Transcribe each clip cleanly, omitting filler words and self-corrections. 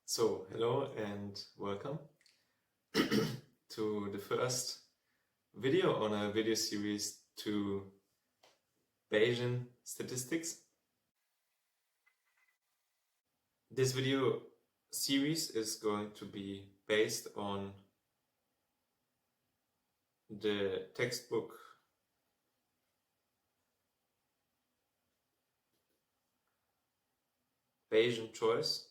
So, hello and welcome to the first video on a video series to Bayesian statistics. This video series is going to be based on the textbook Bayesian Choice.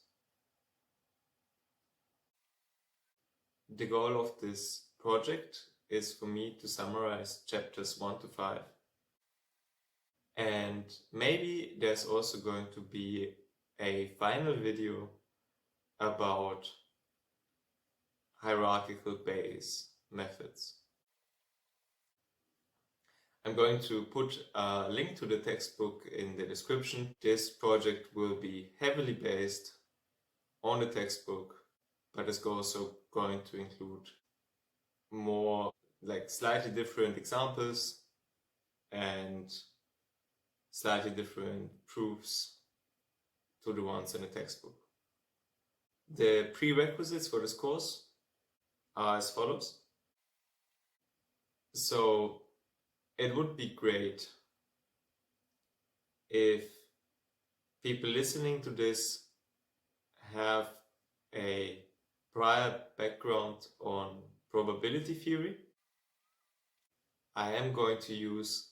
The goal of this project is for me to summarize chapters 1 to 5. And maybe there's also going to be a final video about hierarchical Bayes methods. I'm going to put a link to the textbook in the description. This project will be heavily based on the textbook, but it's also going to include more slightly different examples and slightly different proofs to the ones in the textbook. The prerequisites for this course are as follows. So it would be great if people listening to this have a prior background on probability theory. I am going to use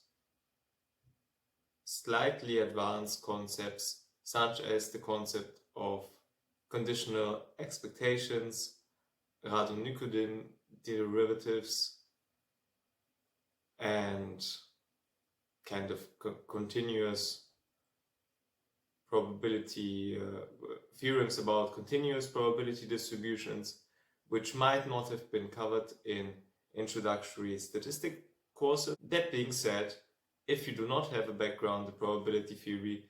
slightly advanced concepts such as the concept of conditional expectations, radon-Nikodym derivatives, and kind of continuous probability theorems about continuous probability distributions, which might not have been covered in introductory statistic courses. That being said, if you do not have a background in probability theory,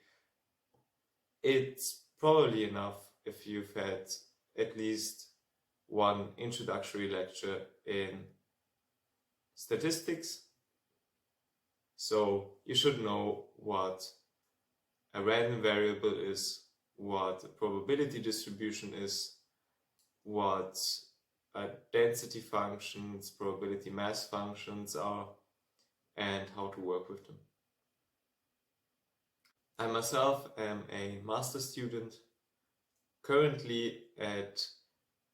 it's probably enough if you've had at least one introductory lecture in statistics. So you should know what a random variable is, what a probability distribution is, what density functions, probability mass functions are, and how to work with them. I myself am a master's student, currently at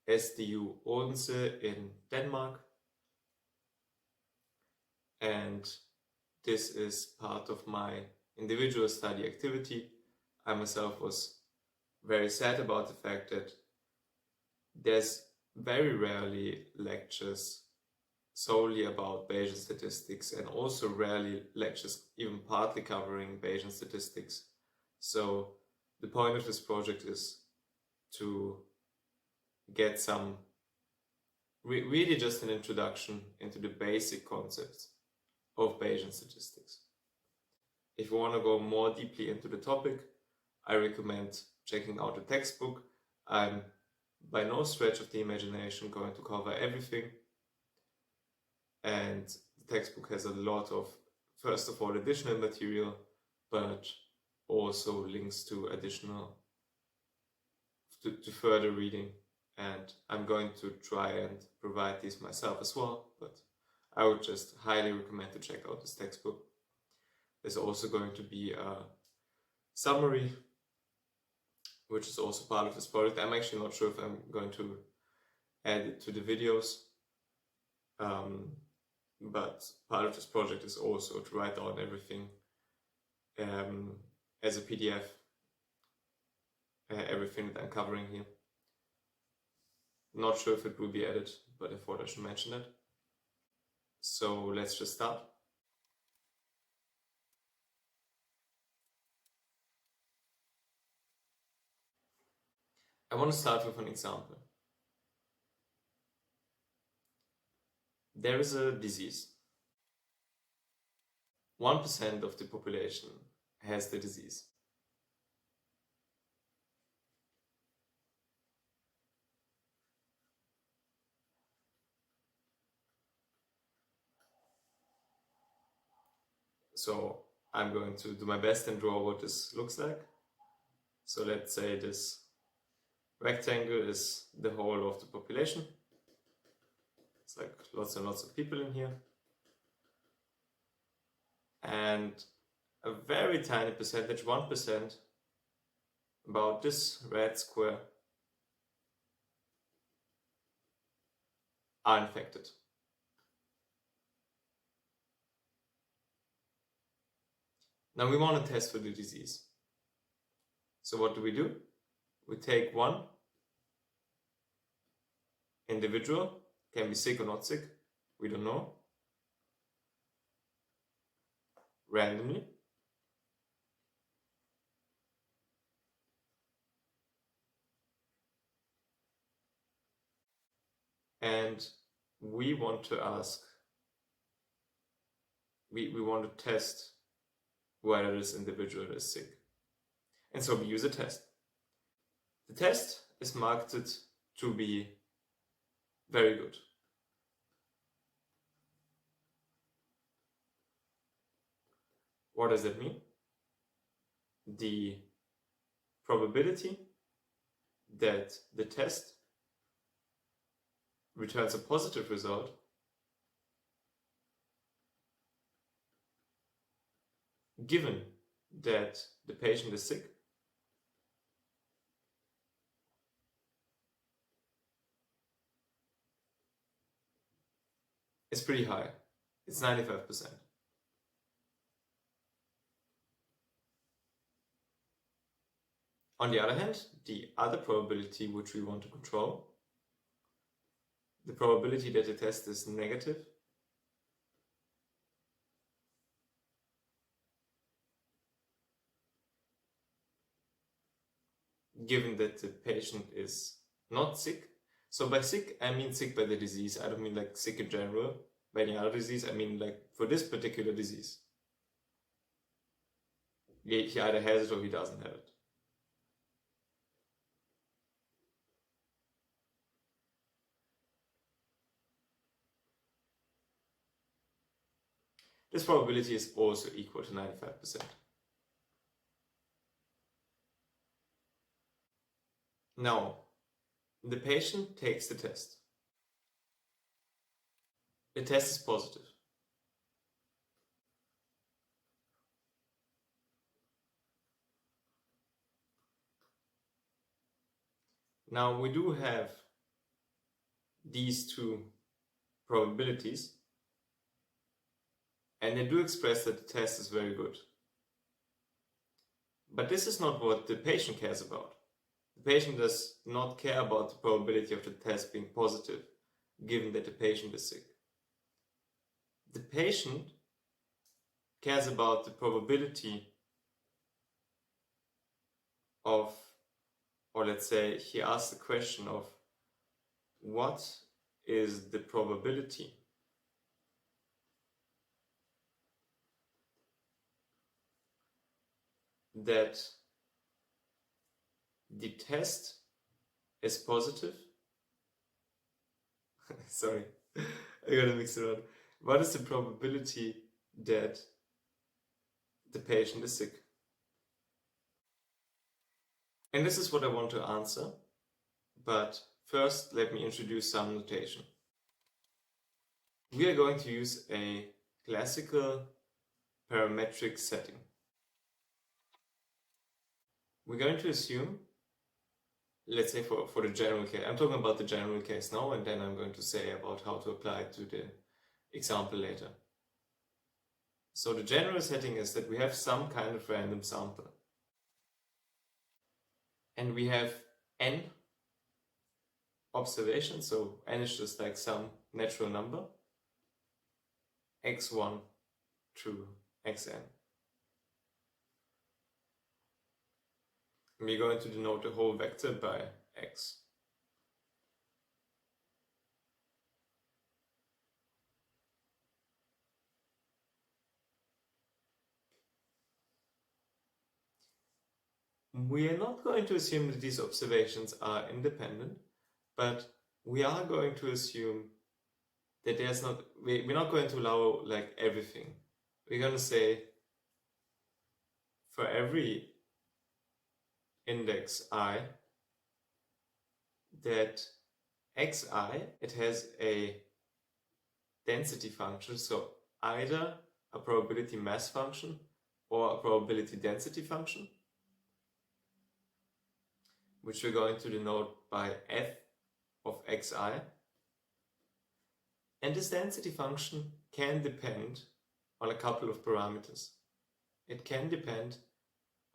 SDU Odense in Denmark, and this is part of my individual study activity. I myself was very sad about the fact that there's very rarely lectures solely about Bayesian statistics, and also rarely lectures even partly covering Bayesian statistics. So the point of this project is to get some really just an introduction into the basic concepts of Bayesian statistics. If you want to go more deeply into the topic, I recommend checking out the textbook. I'm by no stretch of the imagination going to cover everything, and the textbook has a lot of, first of all, additional material, but also links to further reading, and I'm going to try and provide these myself as well, but I would just highly recommend to check out this textbook. There's also going to be a summary, which is also part of this project. I'm actually not sure if I'm going to add it to the videos, but part of this project is also to write down everything as a PDF, everything that I'm covering here. Not sure if it will be added, but I thought I should mention it. So let's just start. I want to start with an example. There is a disease. 1% of the population has the disease. So I'm going to do my best and draw what this looks like. So let's say this rectangle is the whole of the population. It's like lots and lots of people in here. And a very tiny percentage, 1%, about this red square, are infected. Now we want to test for the disease. So what do? We take one individual, can be sick or not sick, we don't know, randomly. And we want to ask, we want to test whether this individual is sick. And so we use a test. The test is marketed to be very good. What does that mean? The probability that the test returns a positive result given that the patient is sick is pretty high. It's 95%. On the other hand, the other probability which we want to control, the probability that the test is negative, given that the patient is not sick. So by sick, I mean sick by the disease. I don't mean like sick in general. By any other disease, I mean like for this particular disease. He either has it or he doesn't have it. This probability is also equal to 95%. Now, the patient takes the test. The test is positive. Now we do have these two probabilities, and they do express that the test is very good. But this is not what the patient cares about. The patient does not care about the probability of the test being positive, given that the patient is sick. The patient cares about the probability of, or let's say he asks the question of, what is the probability that the test is positive? Sorry, I gotta mix it up. What is the probability that the patient is sick? And this is what I want to answer, but first let me introduce some notation. We are going to use a classical parametric setting. We're going to assume, let's say for the general case, I'm talking about the general case now, and then I'm going to say about how to apply it to the example later. So the general setting is that we have some kind of random sample. And we have n observations, so n is just like some natural number, x1 to xn. We're going to denote the whole vector by x. We are not going to assume that these observations are independent, but we are going to assume that there's not, we're not going to allow like everything. We're going to say for every index I, that xi, it has a density function, so either a probability mass function or a probability density function, which we're going to denote by f of xi. And this density function can depend on a couple of parameters. It can depend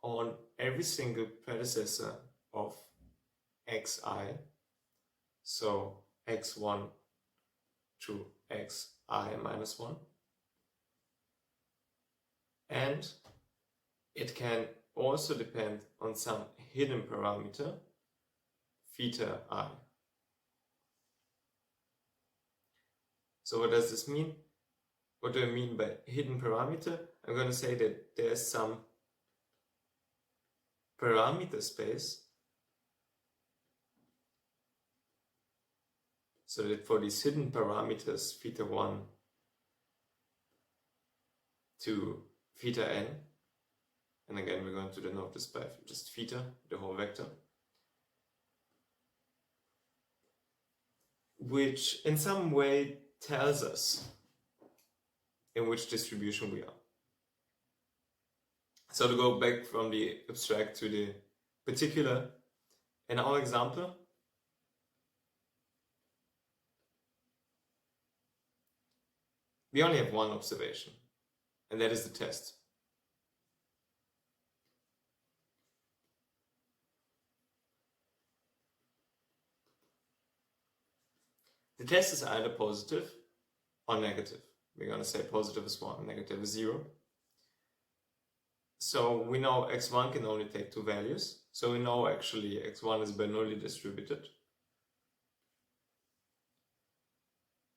on every single predecessor of xi, so x1 to xi minus 1. And it can also depend on some hidden parameter, theta I. So what does this mean? What do I mean by hidden parameter? I'm going to say that there's some parameter space, so that for these hidden parameters theta 1 to theta n, and again we're going to denote this by just theta, the whole vector, which in some way tells us in which distribution we are. So to go back from the abstract to the particular, in our example, we only have one observation, and that is the test. The test is either positive or negative. We're going to say positive is 1, negative is 0. So we know x1 can only take two values. So we know actually x1 is Bernoulli distributed.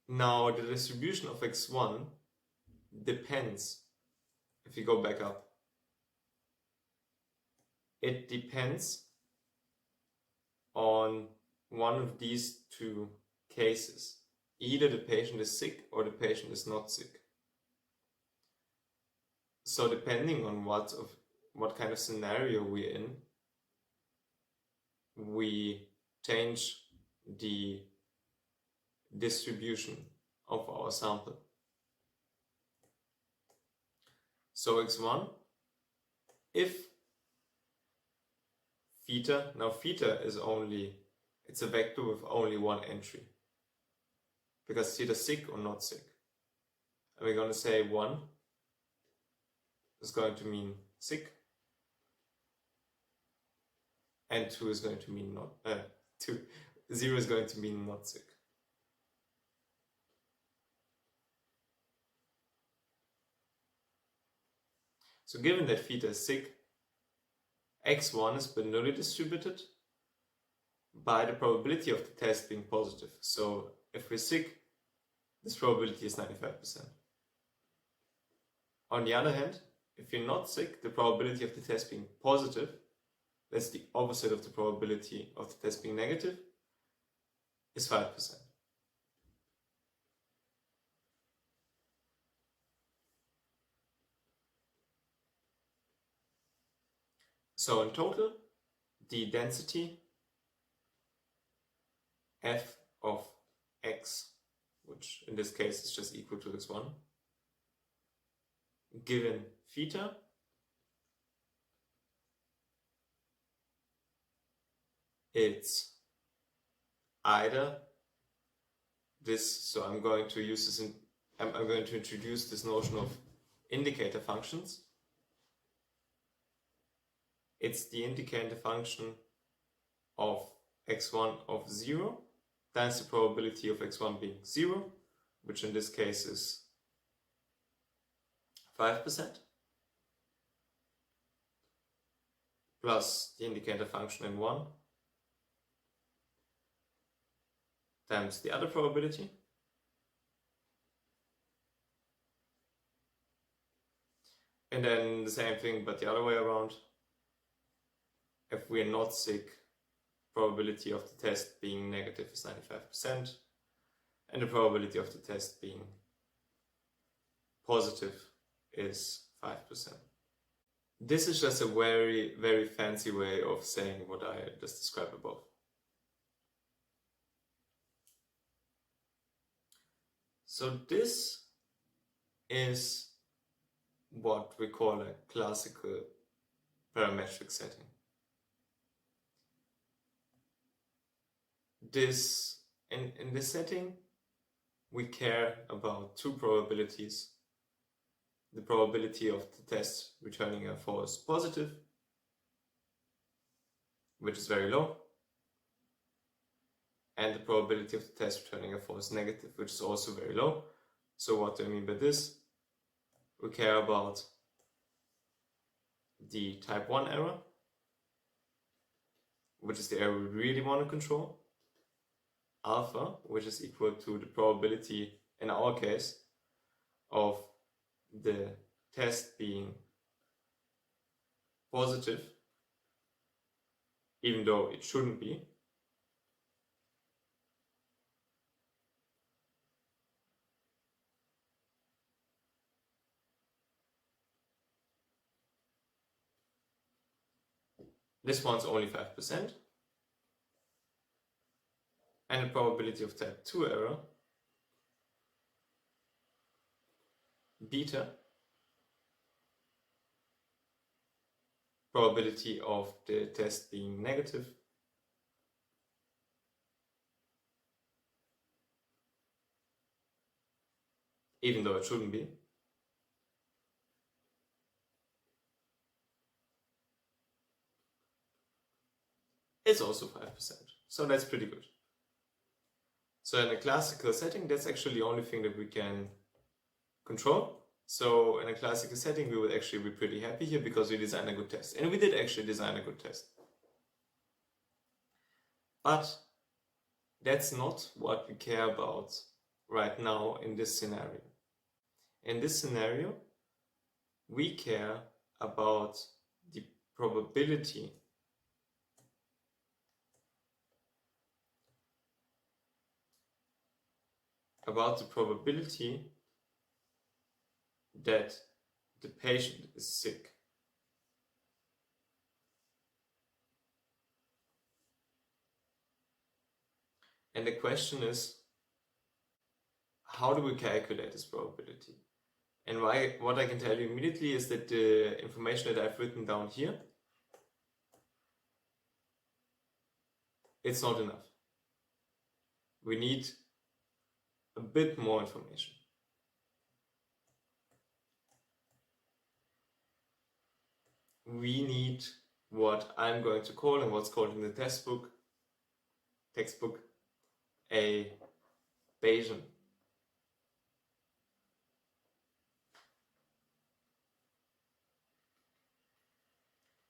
Now the distribution of x1 depends, if you go back up, it depends on one of these two cases. Either the patient is sick or the patient is not sick. So depending on what kind of scenario we're in, we change the distribution of our sample. So x1, if theta, now theta is it's a vector with only one entry, because theta is sick or not sick. And we're going to say 1 is going to mean sick, and 2 is going to mean not, 0 is going to mean not sick. So given that theta is sick, x1 is Bernoulli distributed by the probability of the test being positive. So if we're sick, this probability is 95%. On the other hand, if you're not sick, the probability of the test being positive, that's the opposite of the probability of the test being negative, is 5%. So in total, the density f of x, which in this case is just equal to x1, given theta, it's either this, so I'm going to use this I'm going to introduce this notion of indicator functions. It's the indicator function of x1 of 0 times the probability of x1 being 0, which in this case is 5%, plus the indicator function in 1 times the other probability, and then the same thing but the other way around. If we are not sick, probability of the test being negative is 95%, and the probability of the test being positive is 5%. This is just a very, very fancy way of saying what I just described above. So this is what we call a classical parametric setting. In this setting, we care about two probabilities. The probability of the test returning a false positive, which is very low, and the probability of the test returning a false negative, which is also very low. So what do I mean by this? We care about the type 1 error, which is the error we really want to control, alpha, which is equal to the probability, in our case, of the test being positive, even though it shouldn't be. This one's only 5%. And the probability of type 2 error, beta, probability of the test being negative, even though it shouldn't be. It's also 5%, so that's pretty good. So in a classical setting, that's actually the only thing that we can control. So in a classical setting, we would actually be pretty happy here because we designed a good test. And we did actually design a good test. But that's not what we care about right now in this scenario. In this scenario, we care about the probability that the patient is sick. And the question is, how do we calculate this probability? And what I can tell you immediately is that the information that I've written down here, it's not enough. We need a bit more information. We need what I'm going to call, and what's called in the textbook, a Bayesian.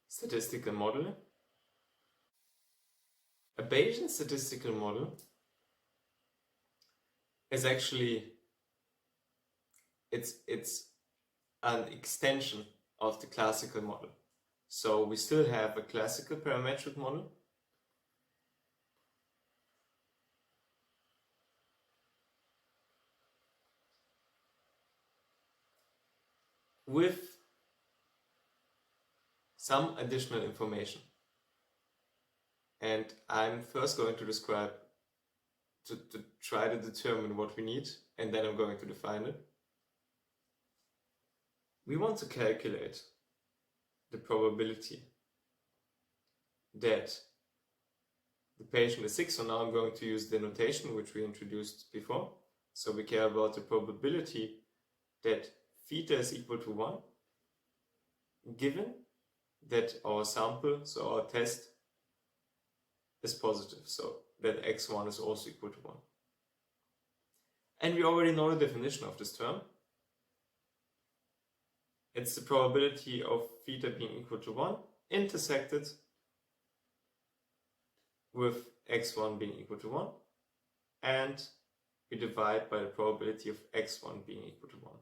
Statistical model. A Bayesian statistical model is actually, it's an extension of the classical model. So we still have a classical parametric model, with some additional information. And I'm first going to describe, to try to determine what we need, and then I'm going to define it. We want to calculate the probability that the patient is sick. So now I'm going to use the notation which we introduced before. So we care about the probability that theta is equal to 1, given that our sample, so our test, is positive, so that x1 is also equal to 1. And we already know the definition of this term. It's the probability of theta being equal to 1 intersected with x1 being equal to 1, and we divide by the probability of x1 being equal to 1.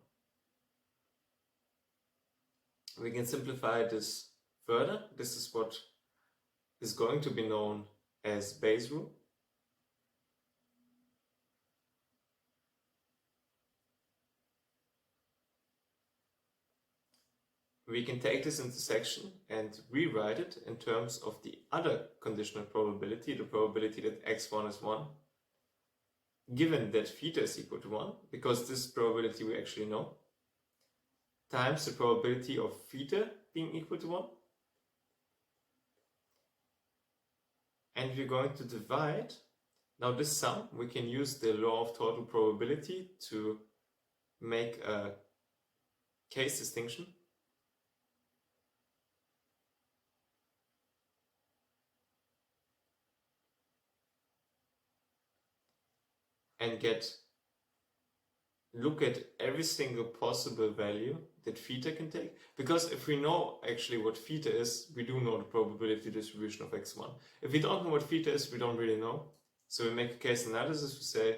We can simplify this further. This is what is going to be known as Bayes' rule. We can take this intersection and rewrite it in terms of the other conditional probability, the probability that x1 is 1, given that theta is equal to 1, because this probability we actually know, times the probability of theta being equal to 1. And we're going to divide. Now this sum, we can use the law of total probability to make a case distinction. And look at every single possible value that theta can take. Because if we know actually what theta is, we do know the probability distribution of x1. If we don't know what theta is, we don't really know. So we make a case analysis, we say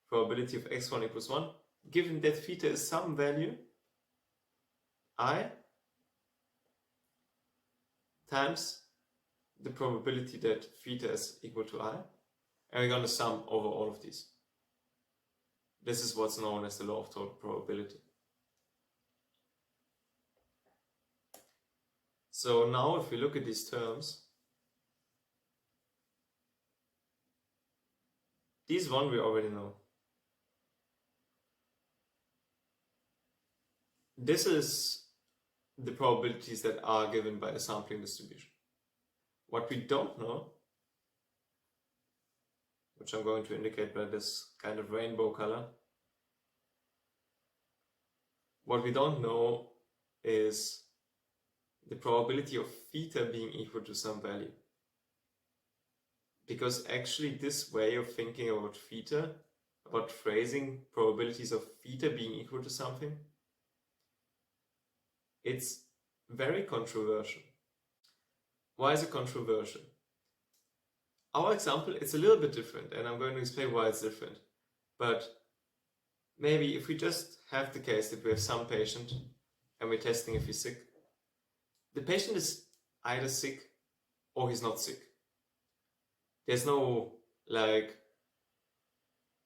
probability of x1 equals 1. Given that theta is some value, I times the probability that theta is equal to I. And we're going to sum over all of these. This is what's known as the law of total probability. So now if we look at these terms, these one we already know. This is the probabilities that are given by the sampling distribution. What we don't know, which I'm going to indicate by this kind of rainbow color, what we don't know is the probability of theta being equal to some value. Because actually this way of thinking about theta, about phrasing probabilities of theta being equal to something, it's very controversial. Why is it controversial? Our example, it's a little bit different, and I'm going to explain why it's different. But maybe if we just have the case that we have some patient and we're testing if he's sick, the patient is either sick or he's not sick. There's no like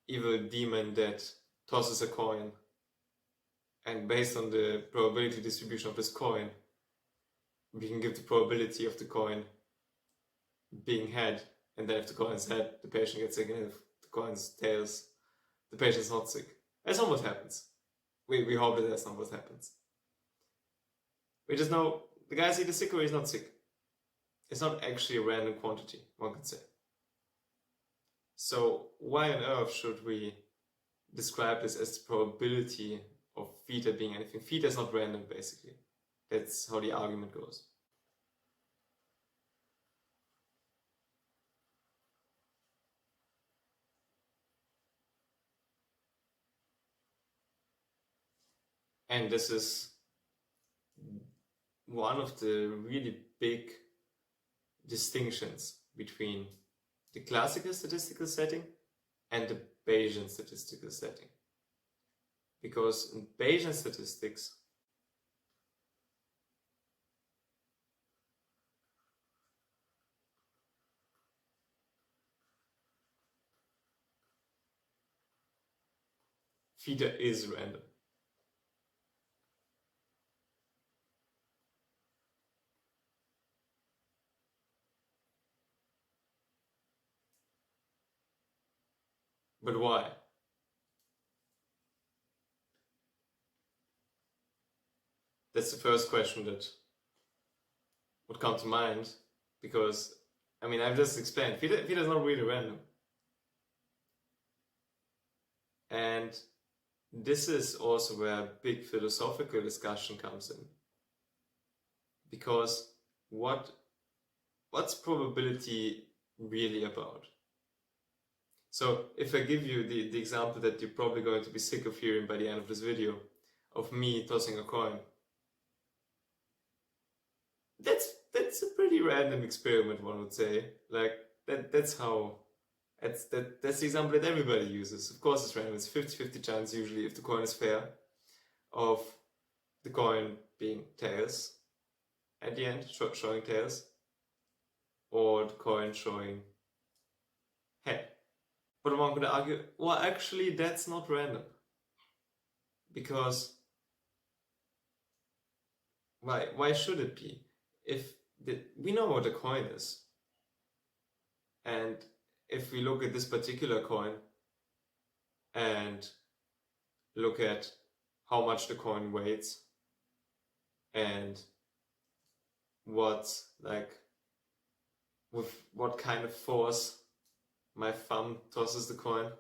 evil demon that tosses a coin, and based on the probability distribution of this coin, we can give the probability of the coin being head, and then if the coin's head, the patient gets sick, and if the coin's tails, the patient's not sick. That's not what happens. We hope that that's not what happens. We just know the guy's either sick or he's not sick. It's not actually a random quantity, one could say. So why on earth should we describe this as the probability of theta being anything? Theta is not random, basically. That's how the argument goes. And this is one of the really big distinctions between the classical statistical setting and the Bayesian statistical setting. Because in Bayesian statistics, theta is random. But why? That's the first question that would come to mind, because, I mean, I've just explained, theta is not really random. And this is also where a big philosophical discussion comes in. Because what's probability really about? So if I give you the example that you're probably going to be sick of hearing by the end of this video, of me tossing a coin, that's a pretty random experiment, one would say. Like that's the example that everybody uses. Of course it's random. It's 50-50 chance usually, if the coin is fair, of the coin being tails at the end, showing tails, or the coin showing head. But one could argue, well, actually that's not random. Because why should it be? If we know what a coin is, and if we look at this particular coin, and look at how much the coin weighs and with what kind of force my thumb tosses the coin,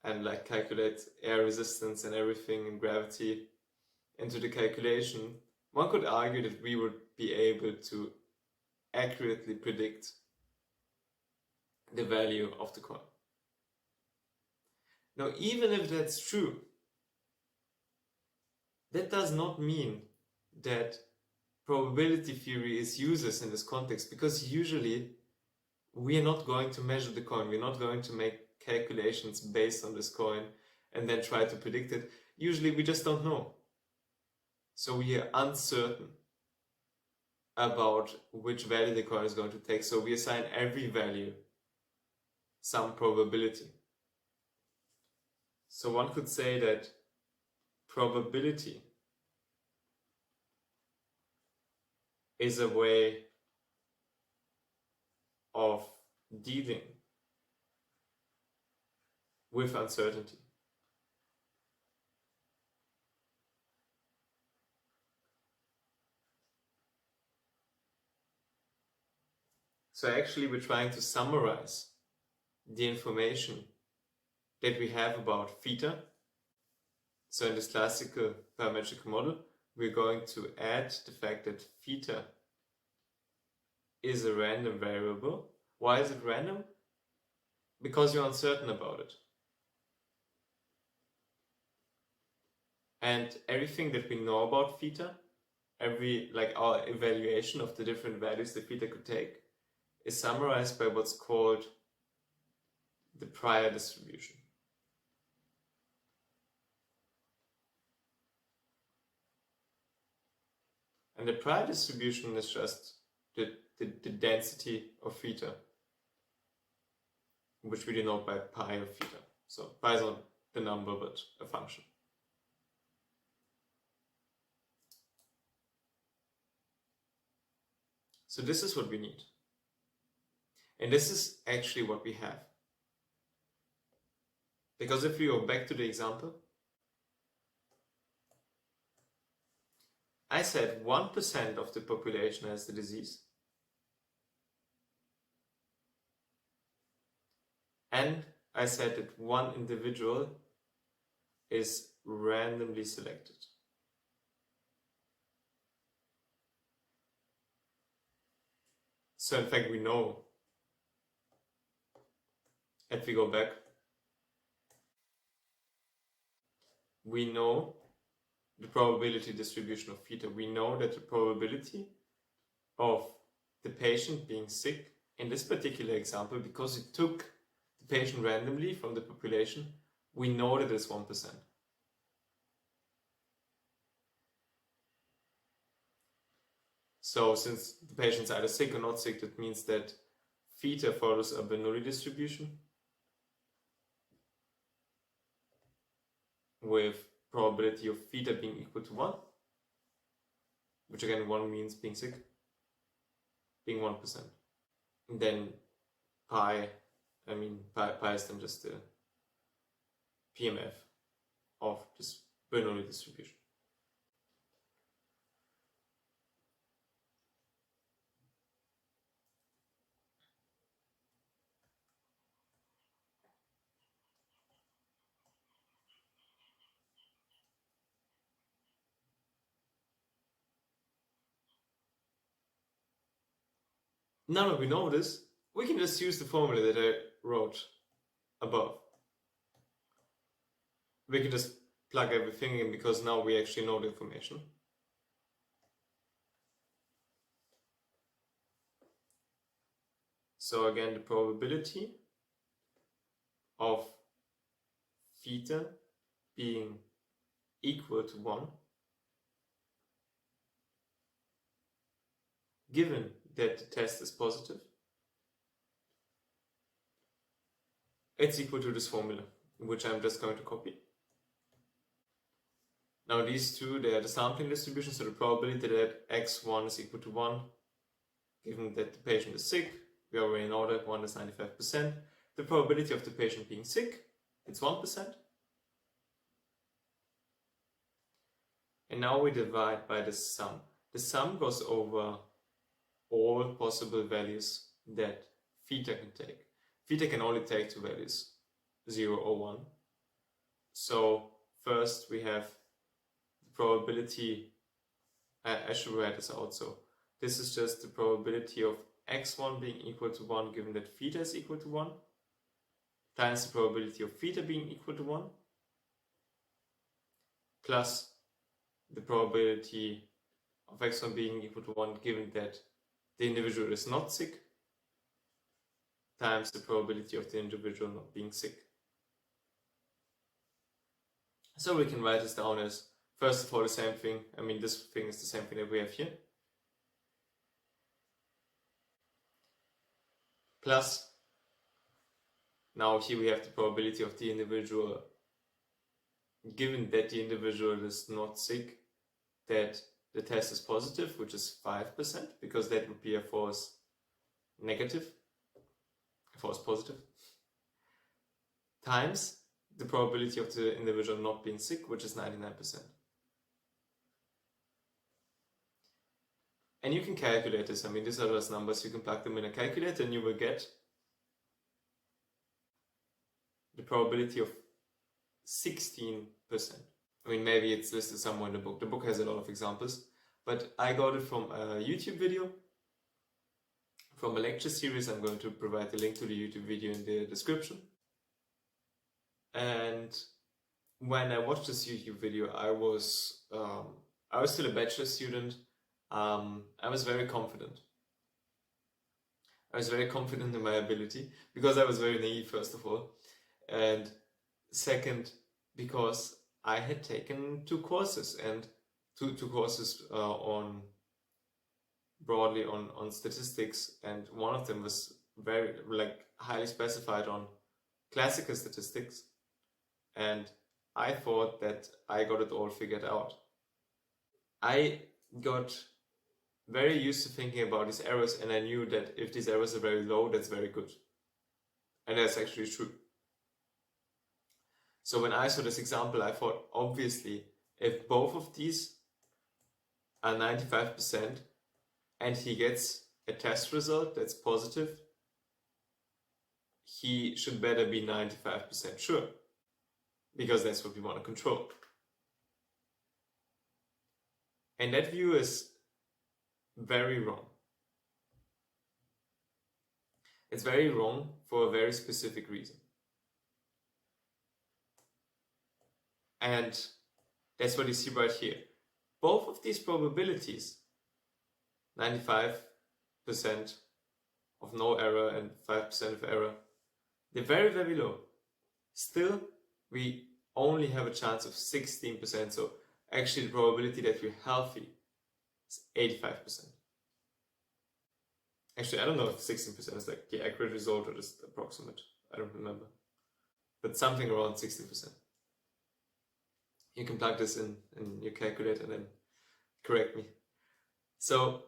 and calculate air resistance and everything and gravity into the calculation, one could argue that we would be able to accurately predict the value of the coin. Now, even if that's true, that does not mean that probability theory is useless in this context, because usually we are not going to measure the coin, we're not going to make calculations based on this coin and then try to predict it. Usually we just don't know. So we are uncertain about which value the coin is going to take. So we assign every value some probability. So one could say that probability is a way of dealing with uncertainty. So actually we're trying to summarize the information that we have about theta. So in this classical parametric model, we're going to add the fact that theta is a random variable. Why is it random? Because you're uncertain about it. And everything that we know about theta, our evaluation of the different values that theta could take, is summarized by what's called the prior distribution. And the prior distribution is just the density of theta, which we denote by pi of theta. So pi is not the number, but a function. So this is what we need. And this is actually what we have. Because if we go back to the example, I said 1% of the population has the disease. And I said that one individual is randomly selected. So in fact we know, if we go back, we know the probability distribution of theta. We know that the probability of the patient being sick, in this particular example, because it took the patient randomly from the population, we know that it's 1%. So since the patient's either sick or not sick, that means that theta follows a Bernoulli distribution with probability of theta being equal to 1, which again 1 means being sick, being 1%. And then pi is then just the PMF of this Bernoulli distribution. Now that we know this, we can just use the formula that I wrote above. We can just plug everything in because now we actually know the information. So again, the probability of theta being equal to 1, given that the test is positive, it's equal to this formula, which I'm just going to copy. Now these two, they are the sampling distribution, so the probability that x1 is equal to 1, given that the patient is sick, we already know that 1 is 95%. The probability of the patient being sick it's 1%. And now we divide by the sum. The sum goes over all possible values that theta can take. Theta can only take two values, 0 or 1. So first we have the probability, I should write this out, so this is just the probability of x1 being equal to 1 given that theta is equal to 1, times the probability of theta being equal to 1, plus the probability of x1 being equal to 1 given that the individual is not sick, times the probability of the individual not being sick. So we can write this down as, first of all, the same thing. I mean, this thing is the same thing that we have here. Plus, now here we have the probability of the individual, given that the individual is not sick, that the test is positive, which is 5%, because that would be a false negative, a false positive, times the probability of the individual not being sick, which is 99%. And you can calculate this. I mean, these are those numbers. You can plug them in a calculator and you will get the probability of 16%. I mean, maybe it's listed somewhere in the book. The book has a lot of examples, but I got it from a YouTube video, from a lecture series. I'm going to provide the link to the YouTube video in the description. And when I watched this YouTube video, I was still a bachelor student. I was very confident. I was very confident in my ability because I was very naive, first of all, and second, because I had taken two courses and two courses on broadly on statistics, and one of them was very highly specified on classical statistics, and I thought that I got it all figured out. I got very used to thinking about these errors, and I knew that if these errors are very low, that's very good. And that's actually true. So when I saw this example, I thought, obviously, if both of these are 95% and he gets a test result that's positive, he should better be 95% sure, because that's what we want to control. And that view is very wrong. It's very wrong for a very specific reason. And that's what you see right here. Both of these probabilities, 95% of no error and 5% of error, they're very, very low. Still, we only have a chance of 16%. So actually the probability that we're healthy is 85%. Actually, I don't know if 16% is like the accurate result or just approximate. I don't remember. But something around 16%. You can plug this in your calculator and then correct me. So,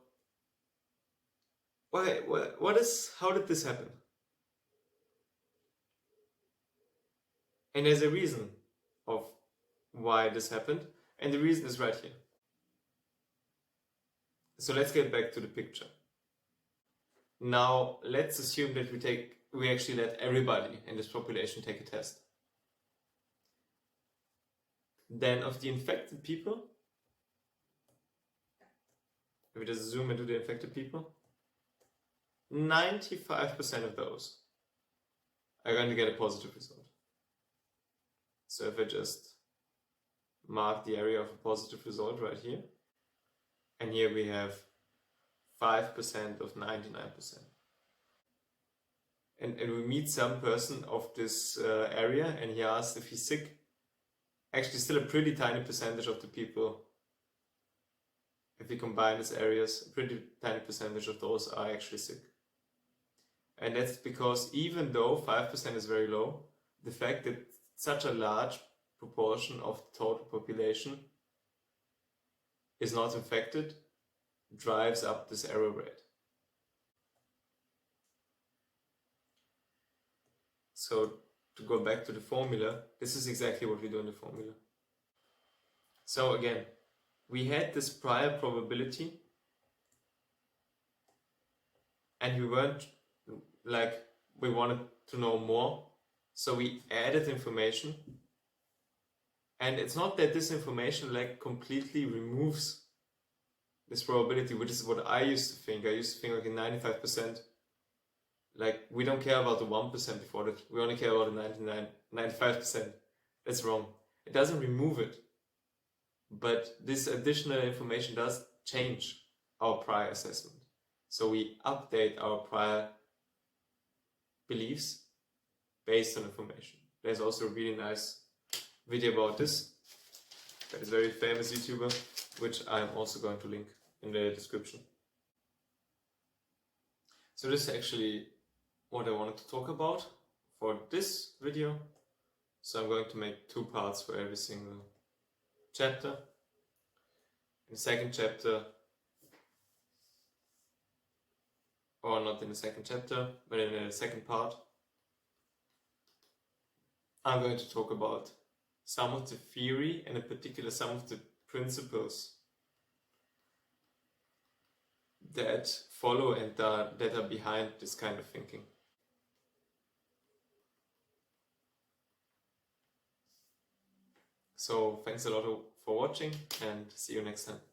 how did this happen? And there's a reason of why this happened, and the reason is right here. So let's get back to the picture. Now let's assume that we actually let everybody in this population take a test. Then of the infected people, if we just zoom into the infected people, 95% of those are going to get a positive result. So if I just mark the area of a positive result right here, and here we have 5% of 99%. And we meet some person of this area and he asks if he's sick. Actually, still a pretty tiny percentage of the people, if we combine these areas, a pretty tiny percentage of those are actually sick. And that's because even though 5% is very low, the fact that such a large proportion of the total population is not infected drives up this error rate. So to go back to the formula, this is exactly what we do in the formula. So again, we had this prior probability and we weren't like, we wanted to know more, so we added information. And it's not that this information like completely removes this probability, which is what I used to think. I used to think like in 95%, like we don't care about the 1% before that, we only care about the 95%. That's wrong. It doesn't remove it, but this additional information does change our prior assessment. So we update our prior beliefs based on information. There's also a really nice video about this. That is a very famous YouTuber, which I'm also going to link in the description. So this is actually what I wanted to talk about for this video. So I'm going to make 2 parts for every single chapter. In the second chapter, or not in the second chapter, but in the second part, I'm going to talk about some of the theory and in particular some of the principles that follow and that are behind this kind of thinking. So thanks a lot for watching and see you next time.